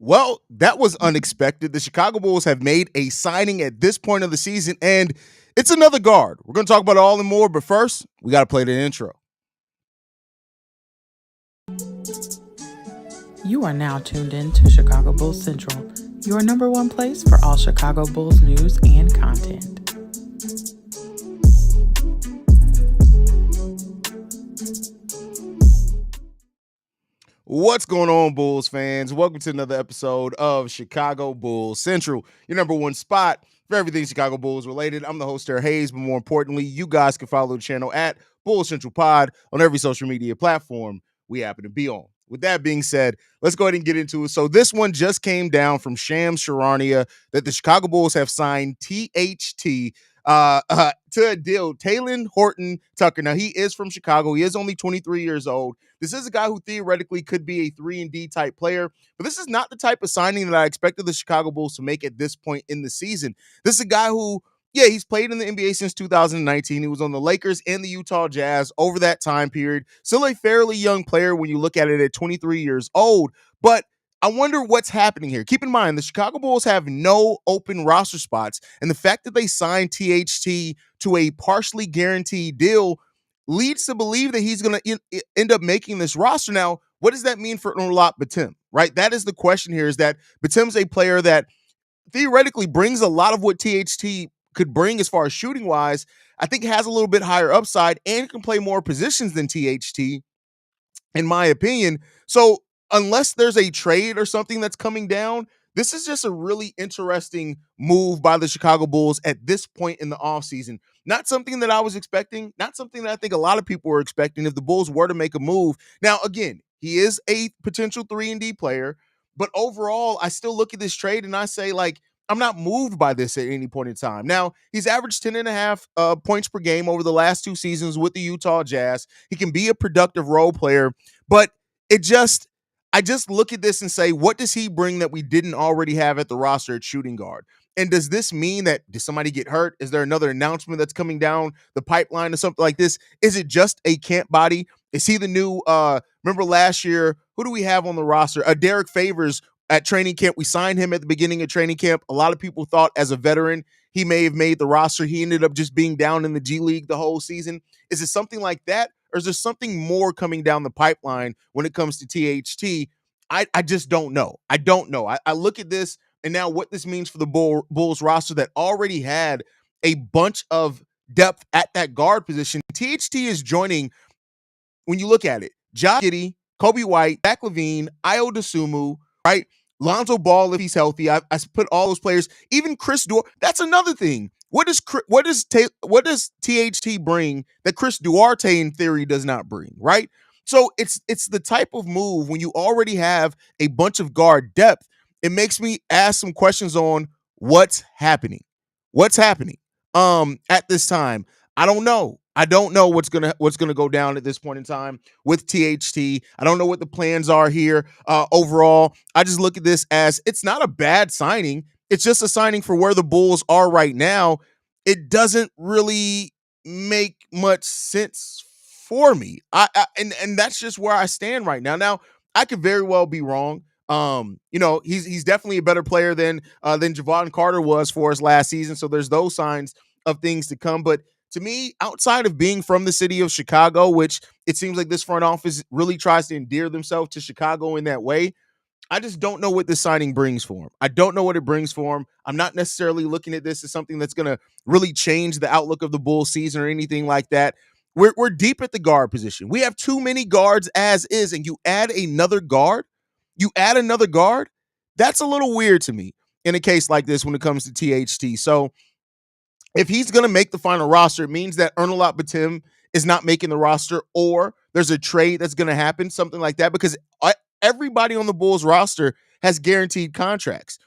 Well, that was unexpected. The Chicago Bulls have made a signing at this point of the season, and it's another guard. We're going to talk about it all and more, but first, we got to play the intro. You are now tuned in to Chicago Bulls Central, your number one place for all Chicago Bulls news and content. What's going on, Bulls fans? Welcome to another episode of Chicago Bulls Central, your number one spot for everything Chicago Bulls related. I'm the host there, Haize, but more importantly, you guys can follow the channel at Bulls Central Pod on every social media platform we happen to be on. With that being said, let's go ahead and get into it. So this one just came down from Shams Charania that the Chicago Bulls have signed THT to a deal. Talen Horton-Tucker. Now, he is from Chicago. He is only 23 years old. This is a guy who theoretically could be a 3-and-D type player, but this is not the type of signing that I expected the Chicago Bulls to make at this point in the season. This is a guy who, yeah, he's played in the NBA since 2019. He was on the Lakers and the Utah Jazz over that time period. Still a fairly young player when you look at it at 23 years old, but I wonder what's happening here. Keep in mind, the Chicago Bulls have no open roster spots, and the fact that they signed THT to a partially guaranteed deal leads to believe that he's going to end up making this roster. Now, what does that mean for Onuralp Bitim, right? That is the question here, is that Bitim's a player that theoretically brings a lot of what THT could bring as far as shooting wise. I think has a little bit higher upside and can play more positions than THT, in my opinion. So unless there's a trade or something that's coming down, this is just a really interesting move by the Chicago Bulls at this point in the offseason. Not something that I was expecting, not something that I think a lot of people were expecting if the Bulls were to make a move. Now, again, he is a potential 3-and-D player, but overall, I still look at this trade and I say, like, I'm not moved by this at any point in time. Now, he's averaged 10.5 points per game over the last 2 seasons with the Utah Jazz. He can be a productive role player, but I just look at this and say, what does he bring that we didn't already have at the roster at shooting guard? And does this mean that, did somebody get hurt? Is there another announcement that's coming down the pipeline or something like this? Is it just a camp body? Is he the new, remember last year, who do we have on the roster? Derek Favors at training camp. We signed him at the beginning of training camp. A lot of people thought as a veteran, he may have made the roster. He ended up just being down in the G League the whole season. Is it something like that? Or is there something more coming down the pipeline when it comes to THT? I just don't know. I don't know. I look at this and now what this means for the Bulls roster that already had a bunch of depth at that guard position. THT is joining, when you look at it, Josh Giddey, Kobe White, Zach LaVine, Ayo Dosunmu, right? Lonzo Ball, if he's healthy. I put all those players, even Chris Duarte. That's another thing. What does THT bring that Chris Duarte in theory does not bring, right? So it's the type of move when you already have a bunch of guard depth. It makes me ask some questions on what's happening. What's happening at this time? I don't know. I don't know what's gonna go down at this point in time with THT. I don't know what the plans are here overall. I just look at this as it's not a bad signing. It's just a signing for where the Bulls are right now. It doesn't really make much sense for me. And that's just where I stand right now. Now, I could very well be wrong. He's definitely a better player than Javon Carter was for us last season. So there's those signs of things to come. But to me, outside of being from the city of Chicago, which it seems like this front office really tries to endear themselves to Chicago in that way, I just don't know what this signing brings for him. I don't know what it brings for him. I'm not necessarily looking at this as something that's going to really change the outlook of the Bulls season or anything like that. We're deep at the guard position. We have too many guards as is, and you add another guard. That's a little weird to me in a case like this when it comes to THT. So if he's going to make the final roster, it means that Onuralp Bitim is not making the roster, or there's a trade that's going to happen, something like that, because everybody on the Bulls roster has guaranteed contracts.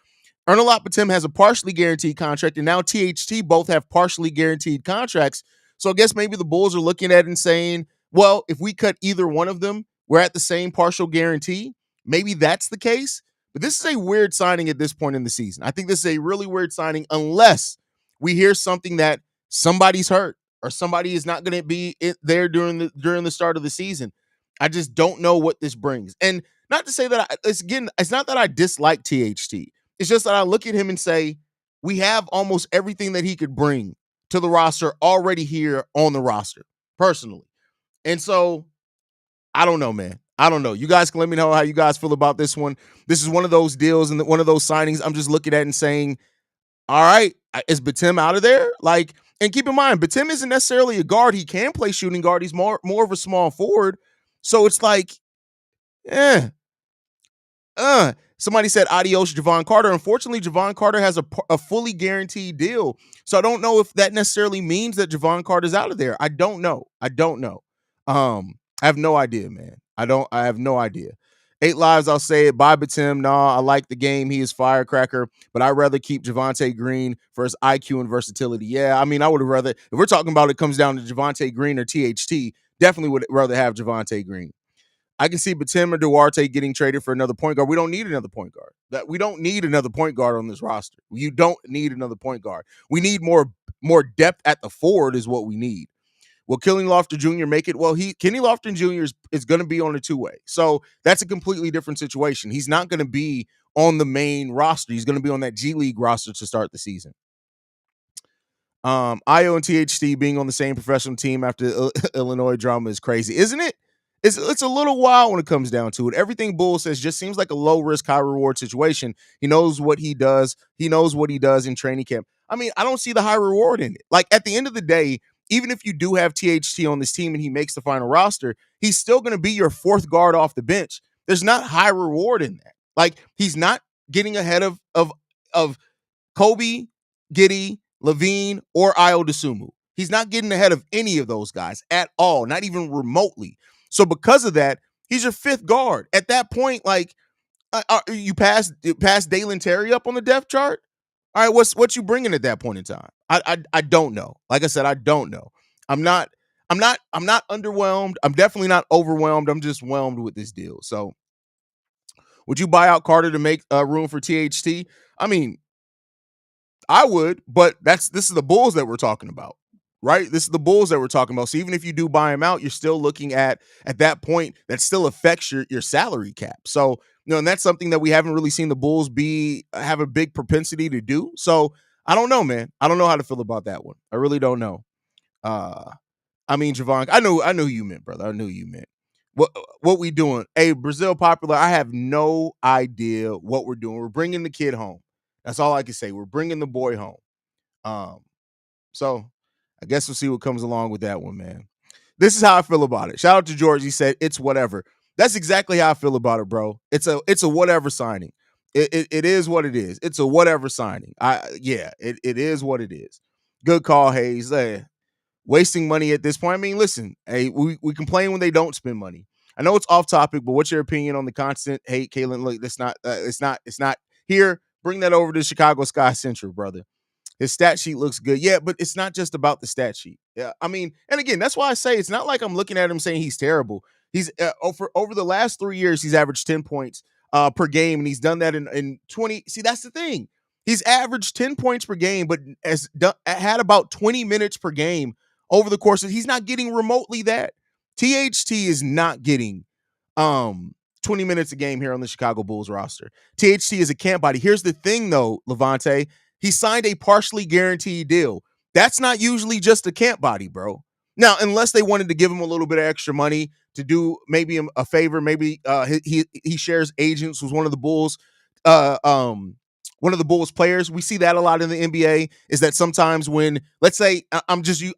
Onuralp Bitim has a partially guaranteed contract, and now THT both have partially guaranteed contracts. So I guess maybe the Bulls are looking at it and saying, well, if we cut either one of them, we're at the same partial guarantee. Maybe that's the case. But this is a weird signing at this point in the season. I think this is a really weird signing unless we hear something that somebody's hurt or somebody is not going to be there during the start of the season. I just don't know what this brings. And not to say that it's not that I dislike THT. It's just that I look at him and say, we have almost everything that he could bring to the roster already here on the roster, personally. And so I don't know, man. I don't know. You guys can let me know how you guys feel about this one. This is one of those deals and one of those signings I'm just looking at and saying, all right, is Batum out of there? Like, and keep in mind, Batum isn't necessarily a guard. He can play shooting guard. He's more of a small forward. So it's like, eh, somebody said adios, Javon Carter. Unfortunately, Javon Carter has a fully guaranteed deal. So I don't know if that necessarily means that Javon Carter's out of there. I don't know. I have no idea, man. I have no idea. 8 lives, I'll say it. Bye, Batum. Nah, I like the game. He is firecracker, but I'd rather keep Javonte Green for his IQ and versatility. Yeah, I mean, I would have rather, if we're talking about it comes down to Javonte Green or THT, definitely would rather have Javonte Green. I can see Batum or Duarte getting traded for another point guard. We don't need another point guard. We don't need another point guard on this roster. You don't need another point guard. We need more depth at the forward is what we need. Will Kenny Lofton Jr. make it? Well, Kenny Lofton Jr. is going to be on a two-way. So that's a completely different situation. He's not going to be on the main roster. He's going to be on that G League roster to start the season. Io and THT being on the same professional team after Illinois drama is crazy, isn't it? It's a little wild when it comes down to it. Everything Bull says just seems like a low risk, high reward situation. He knows what he does. He knows what he does in training camp. I mean, I don't see the high reward in it. Like at the end of the day, even if you do have THT on this team and he makes the final roster, he's still going to be your fourth guard off the bench. There's not high reward in that. Like he's not getting ahead of Kobe, Giddey, Levine, or Io DeSumo. He's not getting ahead of any of those guys at all, not even remotely. So because of that, he's your fifth guard. At that point, like you pass Dalen Terry up on the depth chart. All right, what you bringing at that point in time? I don't know. Like I said, I don't know. I'm not underwhelmed. I'm definitely not overwhelmed. I'm just whelmed with this deal. So would you buy out Carter to make room for THT? I mean, I would, but this is the Bulls that we're talking about, right? This is the Bulls that we're talking about. So even if you do buy him out, you're still looking at that point that still affects your salary cap. So, and that's something that we haven't really seen the Bulls have a big propensity to do. So I don't know, man. I don't know how to feel about that one. I really don't know. I mean, Javon, I knew who you meant, brother. I knew you meant. What we doing? Hey, Brazil Popular, I have no idea what we're doing. We're bringing the kid home. That's all I can say. We're bringing the boy home. So I guess we'll see what comes along with that one, man. This is how I feel about it. Shout out to George. He said it's whatever. That's exactly how I feel about it, bro. It's a whatever signing. It is what it is. It's a whatever signing. It is what it is. Good call, Haize. Wasting money at this point. I mean, listen, hey, we complain when they don't spend money. I know it's off topic, but what's your opinion on the constant hate, Kalen? Look, it's not here. Bring that over to Chicago Sky Central, brother. His stat sheet looks good. Yeah, but it's not just about the stat sheet. Yeah, I mean, and again, that's why I say it's not like I'm looking at him saying he's terrible. He's over the last 3 years, he's averaged 10 points per game, and he's done that in 20. See, that's the thing. He's averaged 10 points per game, but had about 20 minutes per game over the course of. He's not getting remotely that. THT is not getting 20 minutes a game here on the Chicago Bulls roster. THT is a camp body. Here's the thing, though, Levante. He signed a partially guaranteed deal. That's not usually just a camp body, bro. Now, unless they wanted to give him a little bit of extra money to do maybe a favor, maybe he shares agents with one of the Bulls, players. We see that a lot in the NBA. Is that sometimes when, let's say, I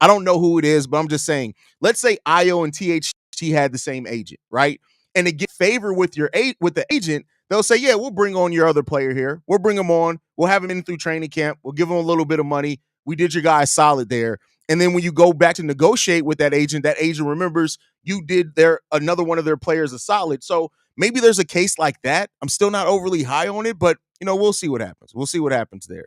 don't know who it is, but I'm just saying, let's say Io and THT had the same agent, right? And to get favor with the agent, they'll say, yeah, we'll bring on your other player here. We'll bring him on. We'll have him in through training camp. We'll give him a little bit of money. We did your guys solid there. And then when you go back to negotiate with that agent remembers you did another one of their players a solid. So maybe there's a case like that. I'm still not overly high on it, but we'll see what happens. We'll see what happens there.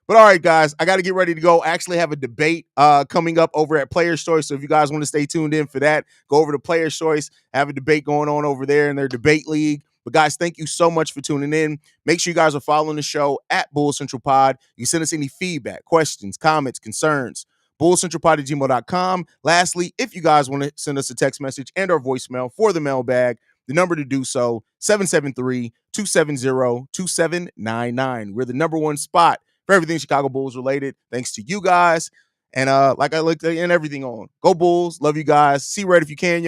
But all right, guys, I got to get ready to go. I actually have a debate coming up over at Players' Choice. So if you guys want to stay tuned in for that, go over to Players' Choice. I have a debate going on over there in their debate league. But guys, thank you so much for tuning in. Make sure you guys are following the show at Bull Central Pod. You can send us any feedback, questions, comments, concerns. BullCentralPod@gmail.com. Lastly, if you guys want to send us a text message and or voicemail for the mailbag, The number to do so, 773-270-2799. We're the number one spot for everything Chicago Bulls related, thanks to you guys. And like I looked at and everything on. Go Bulls. Love you guys. See Red if you can.